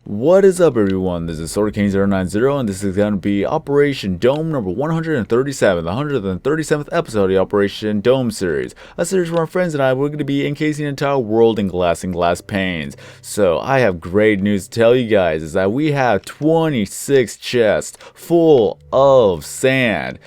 What is up, everyone? This is SwordKing090 and this is going to be Operation Dome number 137, the 137th episode of the Operation Dome series. A series where my friends and I we're going to be encasing the entire world in glass panes. So I have great news to tell you guys, is that we have 26 chests full of sand.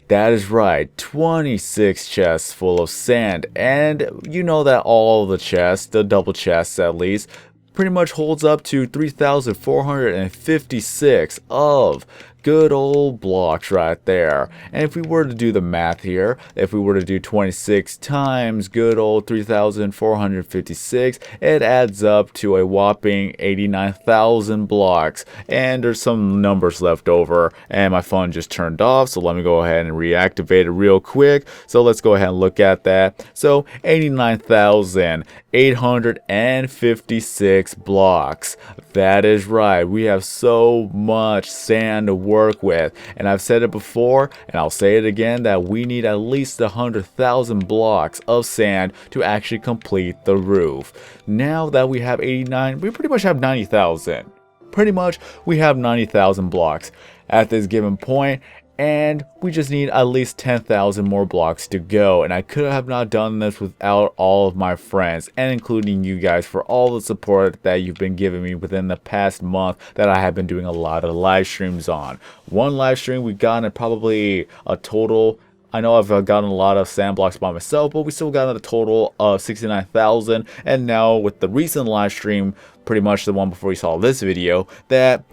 That is right, 26 chests full of sand, and you know that all the chests, the double chests at least, pretty much holds up to 3,456 of good old blocks right there. And if we were to do the math here, if we were to do 26 times good old 3,456, it adds up to a whopping 89,000 blocks. And there's some numbers left over, and my phone just turned off, so let me go ahead and reactivate it real quick. So let's go ahead and look at that. So 89,856 blocks. That is right, we have so much sand to work with, and I've said it before and I'll say it again that we need at least 100,000 blocks of sand to actually complete the roof. Now that we have 89, we pretty much have 90,000. Pretty much we have 90,000 blocks at this given point, and we just need at least 10,000 more blocks to go. And I could have not done this without all of my friends, and including you guys, for all the support that you've been giving me within the past month that I have been doing a lot of live streams on. One live stream we've gotten probably a total, I know I've gotten a lot of sand blocks by myself, but we still got a total of 69,000. And now with the recent live stream, pretty much the one before you saw this video, that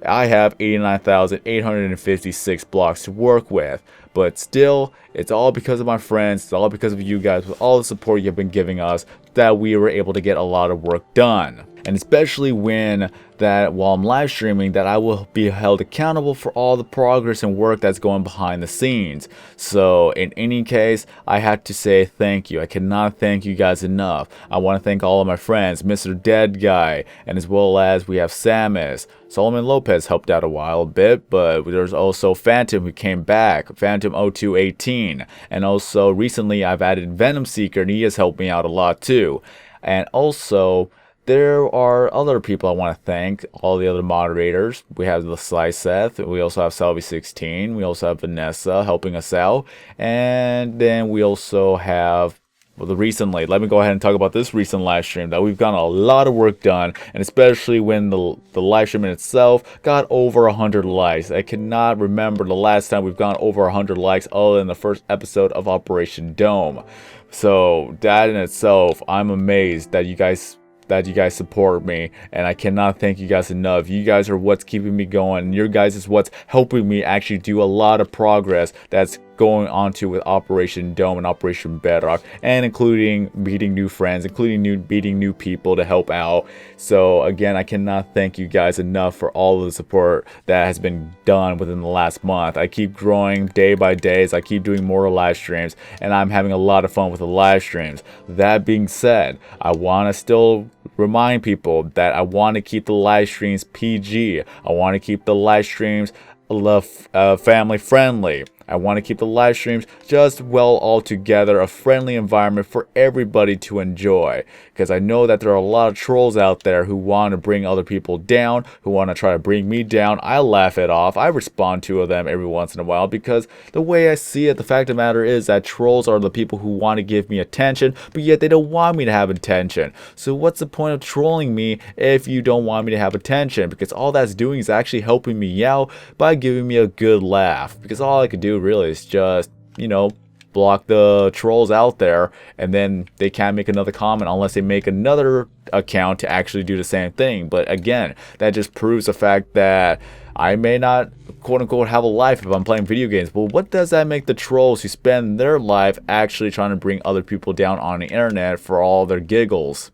I have 89,856 blocks to work with. But still, it's all because of my friends, it's all because of you guys, with all the support you've been giving us, that we were able to get a lot of work done. And especially when that while I'm live streaming, that I will be held accountable for all the progress and work that's going behind the scenes. So in any case, I have to say thank you. I cannot thank you guys enough. I want to thank all of my friends, Mr. Dead Guy, and as well as we have Samus. Solomon Lopez helped out a while bit, but there's also Phantom who came back, Phantom 0218, and also recently I've added Venom Seeker, and he has helped me out a lot too. And also there are other people I want to thank, all the other moderators. We have the Sly Seth, we also have Salvi16, we also have Vanessa helping us out, and then we also have, well, recently, let me go ahead and talk about this recent live stream that we've gotten a lot of work done, and especially when the live stream in itself got over 100 likes. I cannot remember the last time we've gone over 100 likes other than the first episode of Operation Dome. So that in itself, I'm amazed that you guys support me, and I cannot thank you guys enough. You guys are what's keeping me going, and your guys is what's helping me actually do a lot of progress that's going on to with Operation Dome and Operation Bedrock, and including meeting new friends, including meeting new people to help out. So again, I cannot thank you guys enough for all of the support that has been done within the last month. I keep growing day by day as I keep doing more live streams, and I'm having a lot of fun with the live streams. That being said, I want to still remind people that I want to keep the live streams PG. I want to keep the live streams family friendly. I want to keep the live streams just well all together, a friendly environment for everybody to enjoy. Because I know that there are a lot of trolls out there who want to bring other people down, who want to try to bring me down. I laugh it off. I respond to them every once in a while, because the way I see it, the fact of the matter is that trolls are the people who want to give me attention, but yet they don't want me to have attention. So what's the point of trolling me if you don't want me to have attention? Because all that's doing is actually helping me out by giving me a good laugh. Because all I could do really is just, you know, block the trolls out there, and then they can't make another comment unless they make another account to actually do the same thing. But again, that just proves the fact that I may not quote unquote have a life if I'm playing video games. But what does that make the trolls who spend their life actually trying to bring other people down on the internet for all their giggles?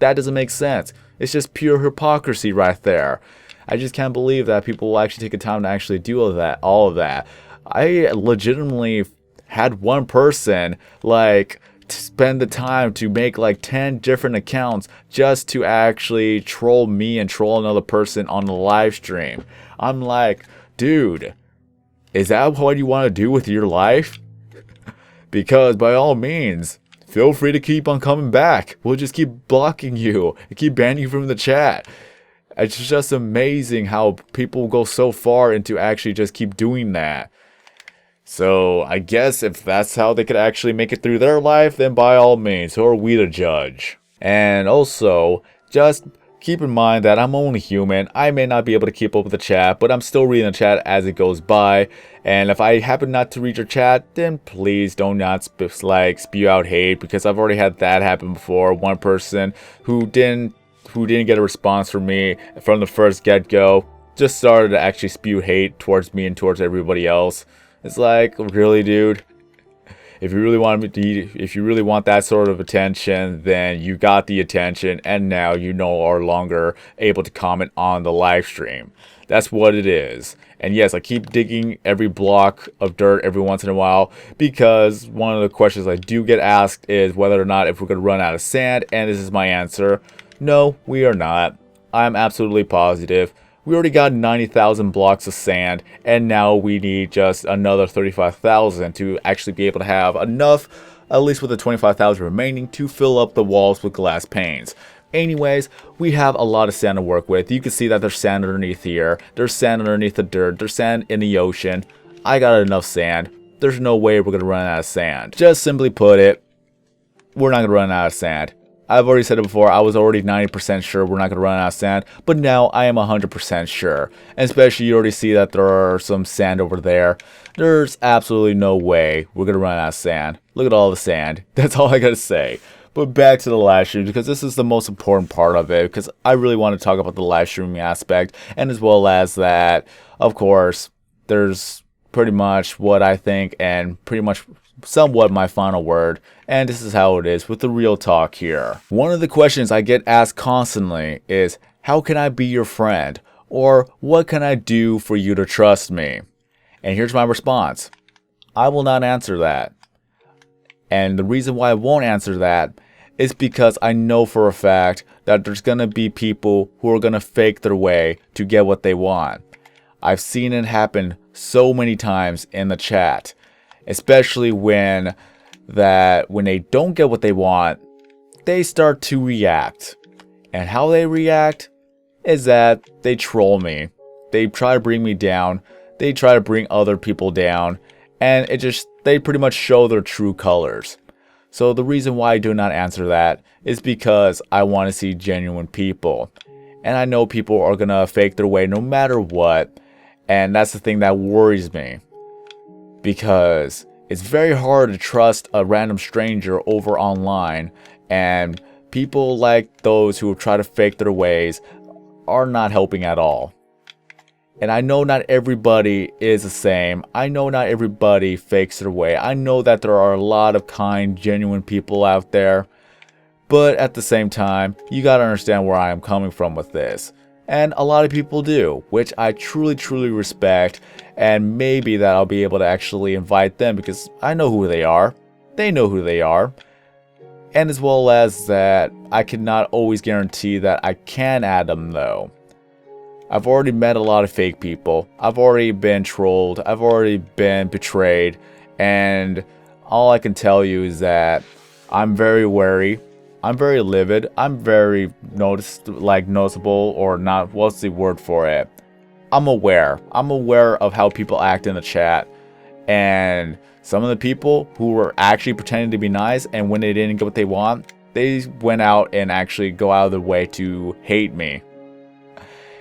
That doesn't make sense. It's just pure hypocrisy right there. I just can't believe that people will actually take the time to actually do all of that. I legitimately had one person like to spend the time to make like 10 different accounts just to actually troll me and troll another person on the live stream. I'm like, dude, is that what you want to do with your life? Because by all means, feel free to keep on coming back. We'll just keep blocking you and keep banning you from the chat. It's just amazing how people go so far into actually just keep doing that. So I guess if that's how they could actually make it through their life, then by all means, who are we to judge? And also, just keep in mind that I'm only human. I may not be able to keep up with the chat, but I'm still reading the chat as it goes by. And if I happen not to read your chat, then please don't not spew out hate, because I've already had that happen before. One person who didn't get a response from me from the first get-go just started to actually spew hate towards me and towards everybody else. It's like, really, dude? If you really want that sort of attention, then you got the attention, and now you are longer able to comment on the live stream. That's what it is. And yes, I keep digging every block of dirt every once in a while, because one of the questions I do get asked is whether or not if we're going to run out of sand, and this is my answer. No, we are not. I'm absolutely positive. We already got 90,000 blocks of sand, and now we need just another 35,000 to actually be able to have enough, at least with the 25,000 remaining, to fill up the walls with glass panes. Anyways, we have a lot of sand to work with. You can see that there's sand underneath here. There's sand underneath the dirt. There's sand in the ocean. I got enough sand. There's no way we're going to run out of sand. Just simply put it, we're not going to run out of sand. I've already said it before, I was already 90% sure we're not going to run out of sand, but now I am 100% sure. And especially you already see that there are some sand over there. There's absolutely no way we're going to run out of sand. Look at all the sand. That's all I got to say. But back to the live stream, because this is the most important part of it, because I really want to talk about the live streaming aspect, and as well as that, of course, there's pretty much what I think and pretty much somewhat my final word, and this is how it is with the real talk here. One of the questions I get asked constantly is, how can I be your friend? Or what can I do for you to trust me? And here's my response. I will not answer that. And the reason why I won't answer that is because I know for a fact that there's going to be people who are going to fake their way to get what they want. I've seen it happen so many times in the chat. Especially when they don't get what they want, they start to react. And how they react is that they troll me. They try to bring me down. They try to bring other people down. And they pretty much show their true colors. So the reason why I do not answer that is because I want to see genuine people. And I know people are going to fake their way no matter what. And that's the thing that worries me. Because it's very hard to trust a random stranger over online, and people like those who try to fake their ways are not helping at all. And I know not everybody is the same. I know not everybody fakes their way. I know that there are a lot of kind, genuine people out there, but at the same time, you gotta understand where I am coming from with this. And a lot of people do, which I truly, truly respect. And maybe that I'll be able to actually invite them because I know who they are. They know who they are. And as well as that, I cannot always guarantee that I can add them though. I've already met a lot of fake people. I've already been trolled. I've already been betrayed. And all I can tell you is that I'm very wary. I'm very livid. I'm very noticeable or not. What's the word for it? I'm aware. I'm aware of how people act in the chat. And some of the people who were actually pretending to be nice, and when they didn't get what they want, they went out and actually go out of their way to hate me.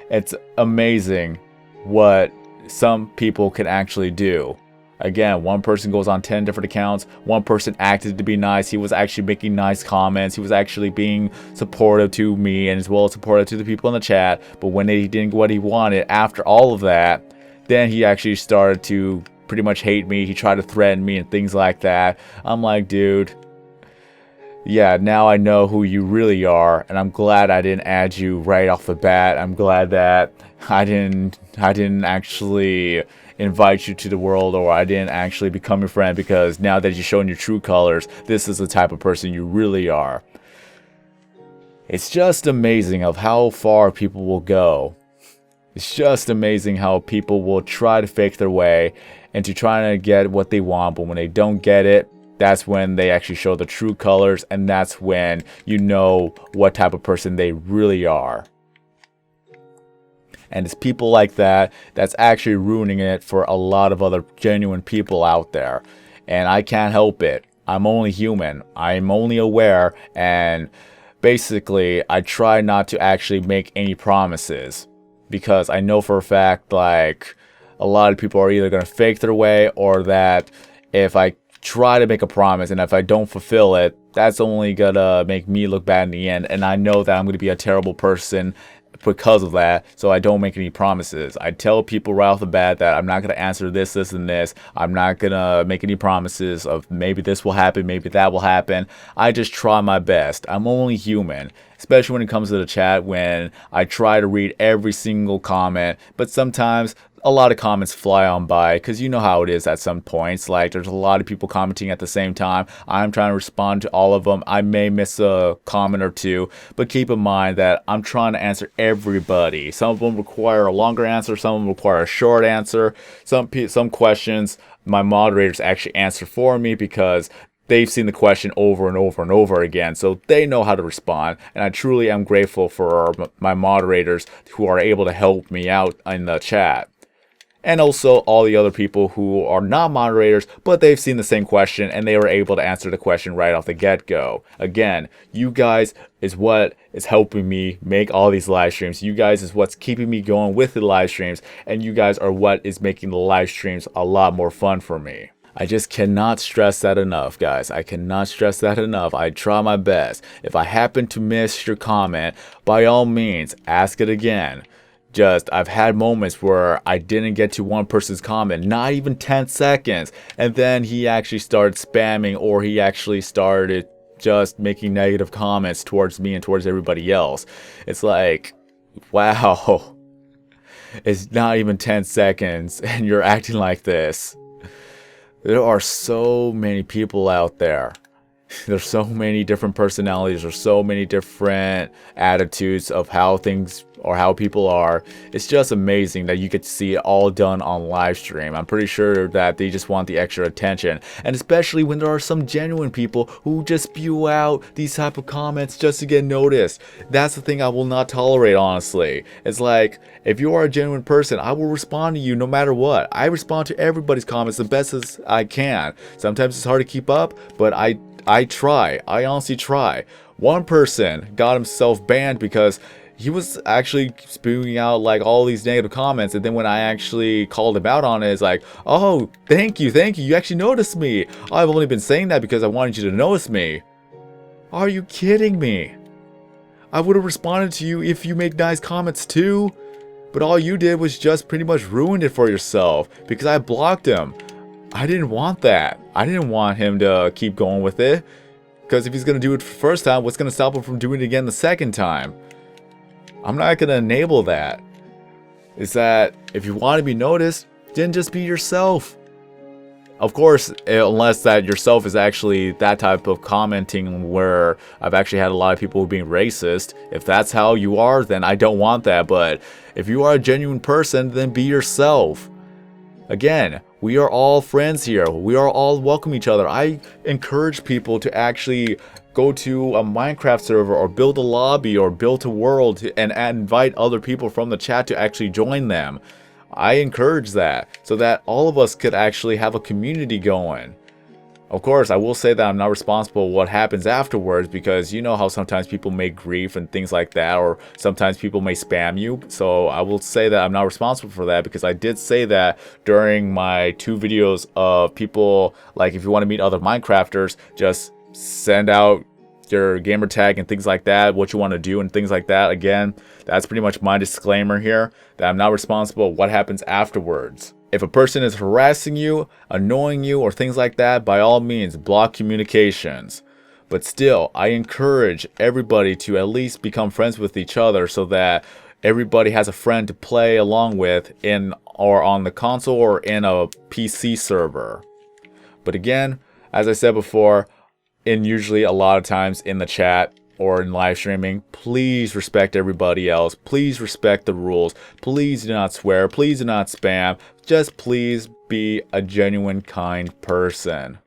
It's amazing what some people can actually do. Again, one person goes on 10 different accounts. One person acted to be nice. He was actually making nice comments. He was actually being supportive to me and as well as supportive to the people in the chat. But when he didn't get what he wanted after all of that, then he actually started to pretty much hate me. He tried to threaten me and things like that. I'm like, dude, yeah, now I know who you really are. And I'm glad I didn't add you right off the bat. I'm glad that I didn't actually invite you to the world, or I didn't actually become your friend, because now that you've shown your true colors, this is the type of person you really are. It's just amazing of how far people will go. It's just amazing how people will try to fake their way into trying to get what they want, but when they don't get it, that's when they actually show the true colors, and that's when you know what type of person they really are. And it's people like that that's actually ruining it for a lot of other genuine people out there. And I can't help it. I'm only human. I'm only aware, and basically I try not to actually make any promises, because I know for a fact like a lot of people are either going to fake their way, or that if I try to make a promise and if I don't fulfill it, that's only gonna make me look bad in the end, and I know that I'm going to be a terrible person because of that. So I don't make any promises. I tell people right off the bat that I'm not going to answer this, and this. I'm not going to make any promises of maybe this will happen, maybe that will happen. I just try my best. I'm only human, especially when it comes to the chat, when I try to read every single comment, but sometimes a lot of comments fly on by, because you know how it is at some points. Like, there's a lot of people commenting at the same time. I'm trying to respond to all of them. I may miss a comment or two, but keep in mind that I'm trying to answer everybody. Some of them require a longer answer, some of them require a short answer. Some questions my moderators actually answer for me, because they've seen the question over and over and over again, so they know how to respond. And I truly am grateful for my moderators who are able to help me out in the chat. And also all the other people who are not moderators, but they've seen the same question and they were able to answer the question right off the get-go. Again, you guys is what is helping me make all these live streams. You guys is what's keeping me going with the live streams, and you guys are what is making the live streams a lot more fun for me. I just cannot stress that enough, guys. I cannot stress that enough. I try my best. If I happen to miss your comment, by all means, ask it again. I've had moments where I didn't get to one person's comment, not even 10 seconds, and then he actually started spamming, or he actually started just making negative comments towards me and towards everybody else. It's like, wow, it's not even 10 seconds and you're acting like this. There are so many people out there. There's so many different personalities, there's so many different attitudes of how things or how people are. It's just amazing that you get to see it all done on live stream. I'm pretty sure that they just want the extra attention, and especially when there are some genuine people who just spew out these type of comments just to get noticed. That's the thing I will not tolerate, honestly. It's like, if you are a genuine person, I will respond to you no matter what. I respond to everybody's comments the best as I can. Sometimes it's hard to keep up, but I try. I honestly try. One person got himself banned because he was actually spewing out like all these negative comments, and then when I actually called him out on it, it's like, oh, thank you, you actually noticed me. I've only been saying that because I wanted you to notice me. Are you kidding me? I would have responded to you if you made nice comments too, but all you did was just pretty much ruined it for yourself, because I blocked him. I didn't want that. I didn't want him to keep going with it, because if he's going to do it for the first time, what's going to stop him from doing it again the second time? I'm not going to enable that. Is that if you want to be noticed, then just be yourself. Of course, unless that yourself is actually that type of commenting where I've actually had a lot of people being racist. If that's how you are, then I don't want that. But if you are a genuine person, then be yourself. Again, we are all friends here. We are all welcome each other. I encourage people to actually go to a Minecraft server or build a lobby or build a world and invite other people from the chat to actually join them. I encourage that so that all of us could actually have a community going. Of course, I will say that I'm not responsible for what happens afterwards, because you know how sometimes people may grief and things like that, or sometimes people may spam you. So I will say that I'm not responsible for that, because I did say that during my 2 videos of people, like, if you want to meet other Minecrafters, just send out your gamer tag and things like that, what you want to do and things like that. Again, that's pretty much my disclaimer here, that I'm not responsible for what happens afterwards. If a person is harassing you, annoying you, or things like that, by all means, block communications. But still, I encourage everybody to at least become friends with each other, so that everybody has a friend to play along with in or on the console or in a PC server. But again, as I said before, and usually a lot of times in the chat or in live streaming, please respect everybody else. Please respect the rules. Please do not swear. Please do not spam. Just please be a genuine, kind person.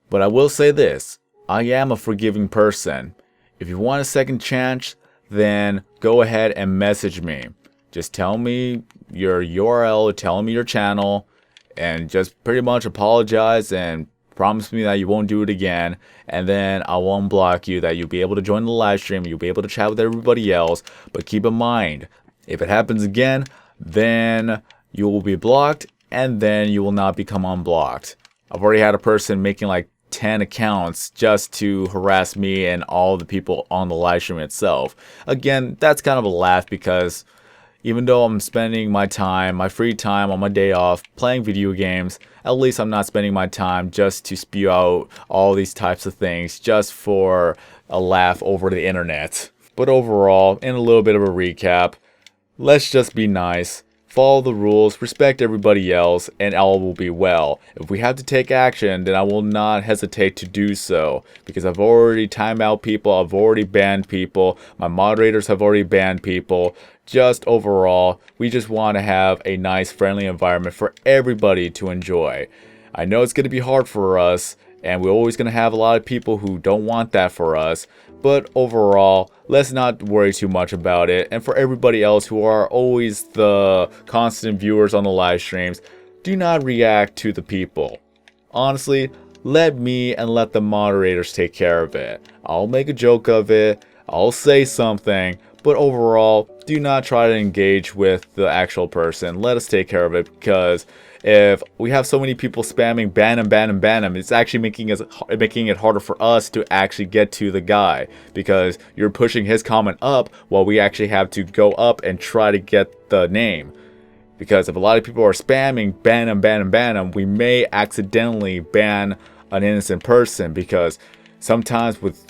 But I will say this, I am a forgiving person. If you want a second chance, then go ahead and message me. Just tell me your URL, tell me your channel, and just pretty much apologize and promise me that you won't do it again, and then I won't block you, that you'll be able to join the live stream, you'll be able to chat with everybody else. But keep in mind, if it happens again, then you will be blocked, and then you will not become unblocked. I've already had a person making like 10 accounts just to harass me and all the people on the live stream itself. Again, that's kind of a laugh, because even though I'm spending my time, my free time on my day off playing video games, at least I'm not spending my time just to spew out all these types of things just for a laugh over the internet. But overall, in a little bit of a recap, let's just be nice, follow the rules, respect everybody else, and all will be well. If we have to take action, then I will not hesitate to do so, because I've already timed out people, I've already banned people, my moderators have already banned people. Just overall, we just want to have a nice, friendly environment for everybody to enjoy. I know it's going to be hard for us, and we're always going to have a lot of people who don't want that for us, but overall, let's not worry too much about it. And for everybody else who are always the constant viewers on the live streams, do not react to the people. Honestly, let me and let the moderators take care of it. I'll make a joke of it, I'll say something, but overall, do not try to engage with the actual person. Let us take care of it, because if we have so many people spamming ban him, ban him, ban him, it's actually making it harder for us to actually get to the guy, because you're pushing his comment up while we actually have to go up and try to get the name. Because if a lot of people are spamming ban him, ban him, ban him, we may accidentally ban an innocent person, because sometimes with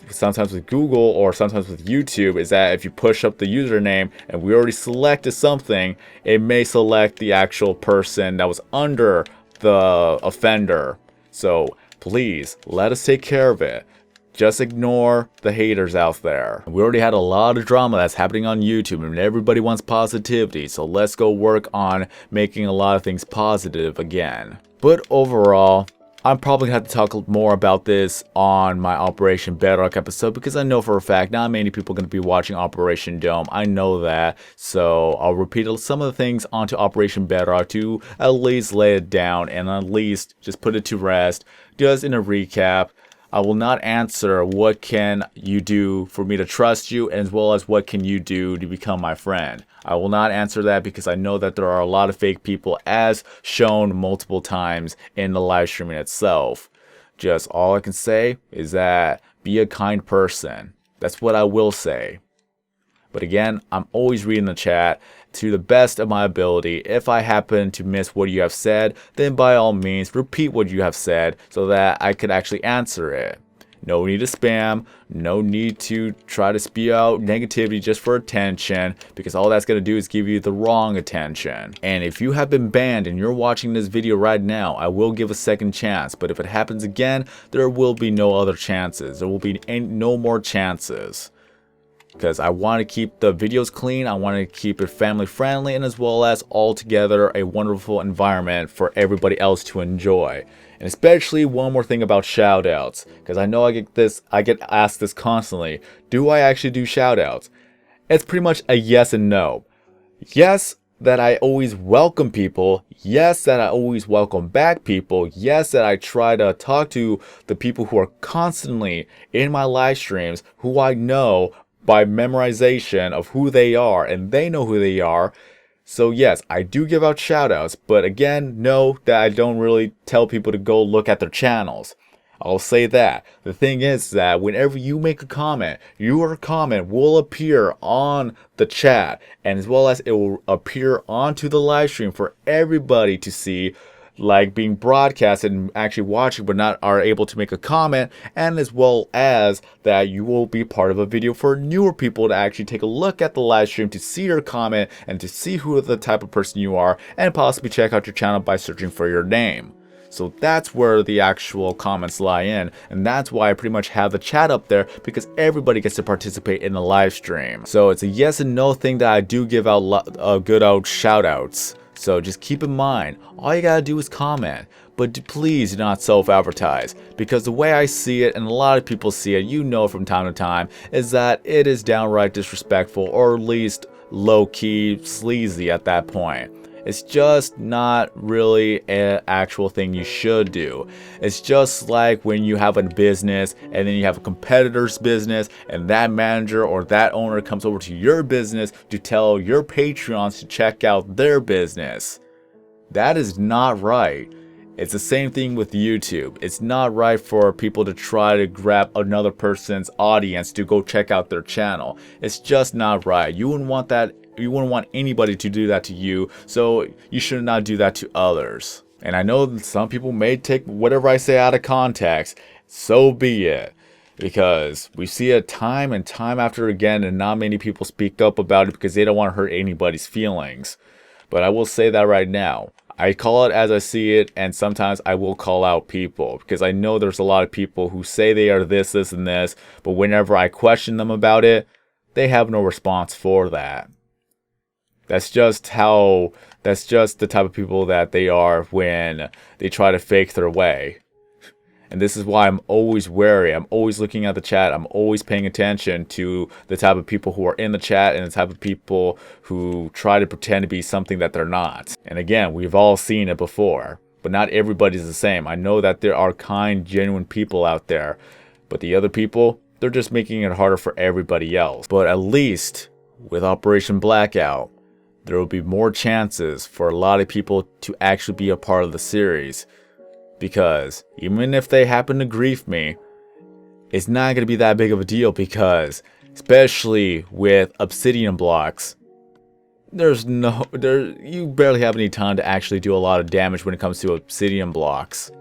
Google or sometimes with YouTube is that if you push up the username and we already selected something, it may select the actual person that was under the offender. So please let us take care of it. Just ignore the haters out there. We already had a lot of drama that's happening on YouTube, and everybody wants positivity, so let's go work on making a lot of things positive again. But overall, I'm probably going to have to talk more about this on my Operation Bedrock episode, because I know for a fact not many people are going to be watching Operation Dome. I know that. So I'll repeat some of the things onto Operation Bedrock to at least lay it down and at least just put it to rest. Just in a recap, I will not answer what can you do for me to trust you, as well as what can you do to become my friend. I will not answer that, because I know that there are a lot of fake people, as shown multiple times in the live streaming itself. Just all I can say is that be a kind person. That's what I will say. But again, I'm always reading the chat to the best of my ability. If I happen to miss what you have said, then by all means repeat what you have said so that I could actually answer it. No need to spam, no need to try to spew out negativity just for attention, because all that's going to do is give you the wrong attention. And if you have been banned and you're watching this video right now, I will give a second chance, but if it happens again, there will be no other chances. There will be no more chances. Because I want to keep the videos clean, I want to keep it family friendly, and as well as altogether a wonderful environment for everybody else to enjoy. And especially one more thing about shoutouts, because I know I get asked this constantly. Do I actually do shoutouts? It's pretty much a yes and no. Yes, that I always welcome people. Yes, that I always welcome back people. Yes, that I try to talk to the people who are constantly in my live streams, who I know by memorization of who they are, and they know who they are. So yes, I do give out shoutouts, but again, know that I don't really tell people to go look at their channels. I'll say that. The thing is that whenever you make a comment, your comment will appear on the chat, and as well as it will appear onto the live stream for everybody to see, like being broadcasted and actually watching but not are able to make a comment, and as well as that you will be part of a video for newer people to actually take a look at the live stream to see your comment and to see who the type of person you are, and possibly check out your channel by searching for your name. So that's where the actual comments lie in, and that's why I pretty much have the chat up there, because everybody gets to participate in the live stream. So it's a yes and no thing that I do give out good out shout outs. So just keep in mind, all you gotta do is comment, but please do not self-advertise, because the way I see it, and a lot of people see it, you know from time to time, is that it is downright disrespectful, or at least low-key sleazy at that point. It's just not really an actual thing you should do. It's just like when you have a business and then you have a competitor's business and that manager or that owner comes over to your business to tell your Patreons to check out their business. That is not right. It's the same thing with YouTube. It's not right for people to try to grab another person's audience to go check out their channel. It's just not right. You wouldn't want that. You wouldn't want anybody to do that to you, so you should not do that to others. And I know that some people may take whatever I say out of context. So be it. Because we see it time and time after again, and not many people speak up about it because they don't want to hurt anybody's feelings. But I will say that right now. I call it as I see it, and sometimes I will call out people because I know there's a lot of people who say they are this, this, and this, but whenever I question them about it, they have no response for that. That's just the type of people that they are when they try to fake their way. And this is why I'm always wary. I'm always looking at the chat. I'm always paying attention to the type of people who are in the chat and the type of people who try to pretend to be something that they're not. And again, we've all seen it before, but not everybody's the same. I know that there are kind, genuine people out there, but the other people, they're just making it harder for everybody else. But at least with Operation Blackout, there will be more chances for a lot of people to actually be a part of the series. Because even if they happen to grief me, it's not going to be that big of a deal because, especially with obsidian blocks, you barely have any time to actually do a lot of damage when it comes to obsidian blocks.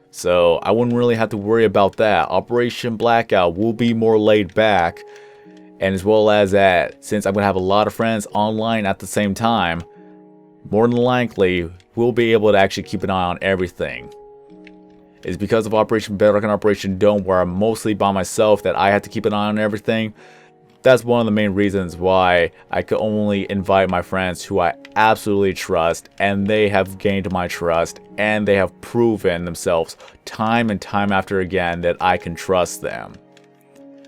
So I wouldn't really have to worry about that. Operation Blackout will be more laid back. And as well as that, since I'm going to have a lot of friends online at the same time, more than likely, we'll be able to actually keep an eye on everything. It's because of Operation Bedrock and Operation Dome, where I'm mostly by myself, that I have to keep an eye on everything. That's one of the main reasons why I could only invite my friends who I absolutely trust, and they have gained my trust, and they have proven themselves time and time after again that I can trust them.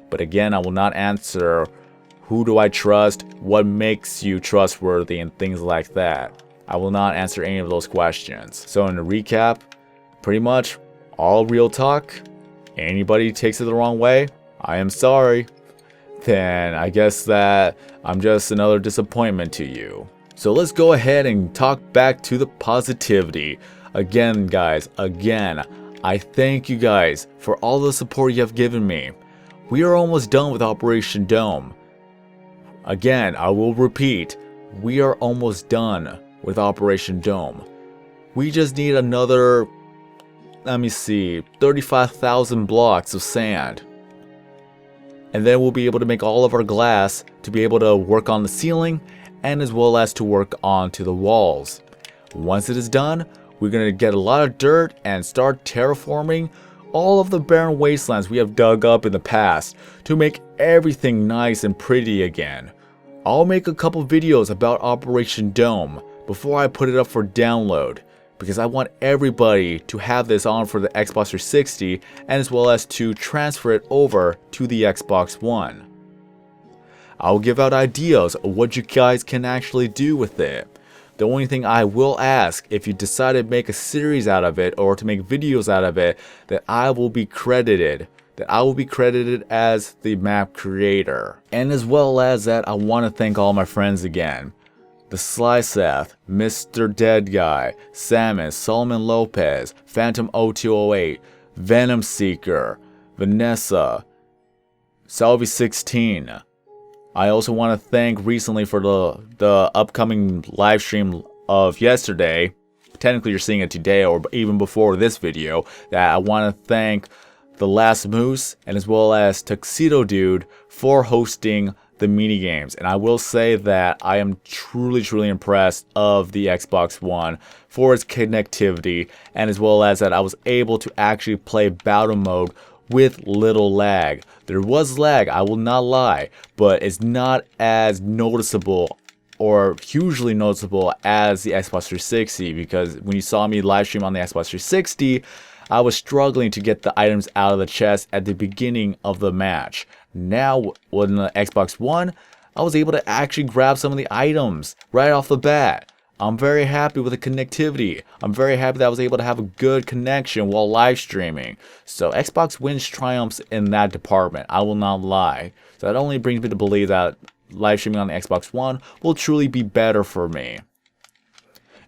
But again, I will not answer who do I trust, what makes you trustworthy, and things like that. I will not answer any of those questions. So in a recap, pretty much all real talk. Anybody takes it the wrong way, I am sorry. Then I guess that I'm just another disappointment to you. So let's go ahead and talk back to the positivity. Again, guys, I thank you guys for all the support you have given me. We are almost done with Operation Dome. Again, I will repeat, we are almost done with Operation Dome. We just need another, 35,000 blocks of sand. And then we'll be able to make all of our glass to be able to work on the ceiling and as well as to work onto the walls. Once it is done, we're going to get a lot of dirt and start terraforming all of the barren wastelands we have dug up in the past to make everything nice and pretty again. I'll make a couple videos about Operation Dome before I put it up for download, because I want everybody to have this on for the Xbox 360 and as well as to transfer it over to the Xbox One. I'll give out ideas of what you guys can actually do with it. The only thing I will ask, if you decide to make a series out of it or to make videos out of it, that I will be credited. That I will be credited as the map creator. And as well as that, I want to thank all my friends again. The Sly Seth, Mr. Dead Guy, Samus, Solomon Lopez, Phantom 0208, Venom Seeker, Vanessa, Salvi 16. I also want to thank recently for the upcoming live stream of yesterday. Technically you're seeing it today or even before this video. That I want to thank The Last Moose and as well as Tuxedo Dude for hosting the mini games. And I will say that I am truly impressed of the Xbox One for its connectivity, and as well as that I was able to actually play battle mode with little lag. There was lag, I will not lie, but it's not as noticeable or hugely noticeable as the Xbox 360, because when you saw me live stream on the Xbox 360, I was struggling to get the items out of the chest at the beginning of the match. Now, with the Xbox One, I was able to actually grab some of the items right off the bat. I'm very happy with the connectivity. I'm very happy that I was able to have a good connection while live streaming. So Xbox wins triumphs in that department, I will not lie. So that only brings me to believe that live streaming on the Xbox One will truly be better for me.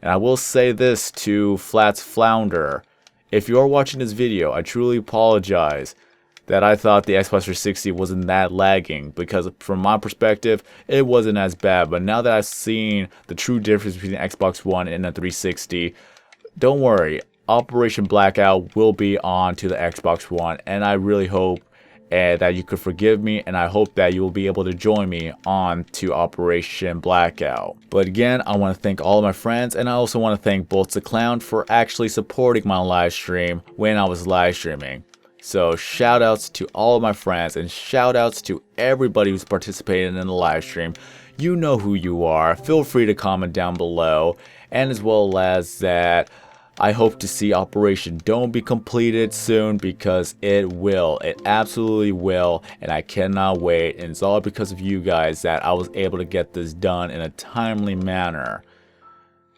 And I will say this to Flat's Flounder. If you are watching this video, I truly apologize that I thought the Xbox 360 wasn't that lagging, because from my perspective, it wasn't as bad. But now that I've seen the true difference between the Xbox One and the 360, don't worry, Operation Blackout will be on to the Xbox One, and I really hope that you could forgive me, and I hope that you will be able to join me on to Operation Blackout. But again, I want to thank all of my friends, and I also want to thank Bolts the Clown for actually supporting my live stream when I was live streaming. So shoutouts to all of my friends, and shoutouts to everybody who's participated in the live stream. You know who you are. Feel free to comment down below, and as well as that, I hope to see Operation Dome be completed soon, because it will. It absolutely will, and I cannot wait. And it's all because of you guys that I was able to get this done in a timely manner.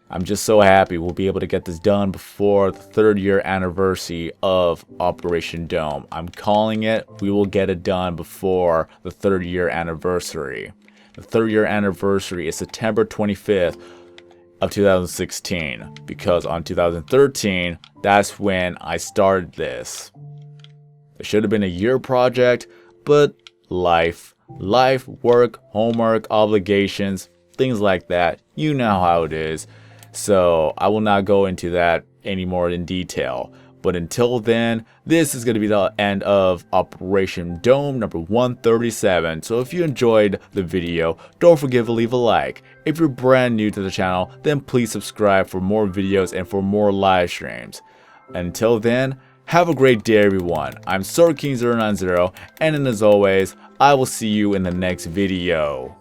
I'm just so happy we'll be able to get this done before the 3rd year anniversary of Operation Dome. I'm calling it. We will get it done before the 3rd year anniversary. The 3rd year anniversary is September 25th of 2016, because on 2013, that's when I started this. It should have been a year project, but life, work, homework, obligations, things like that. You know how it is. So I will not go into that anymore in detail. But until then, this is going to be the end of Operation Dome number 137. So if you enjoyed the video, don't forget to leave a like. If you're brand new to the channel, then please subscribe for more videos and for more live streams. Until then, have a great day everyone. I'm SirKing090, and as always, I will see you in the next video.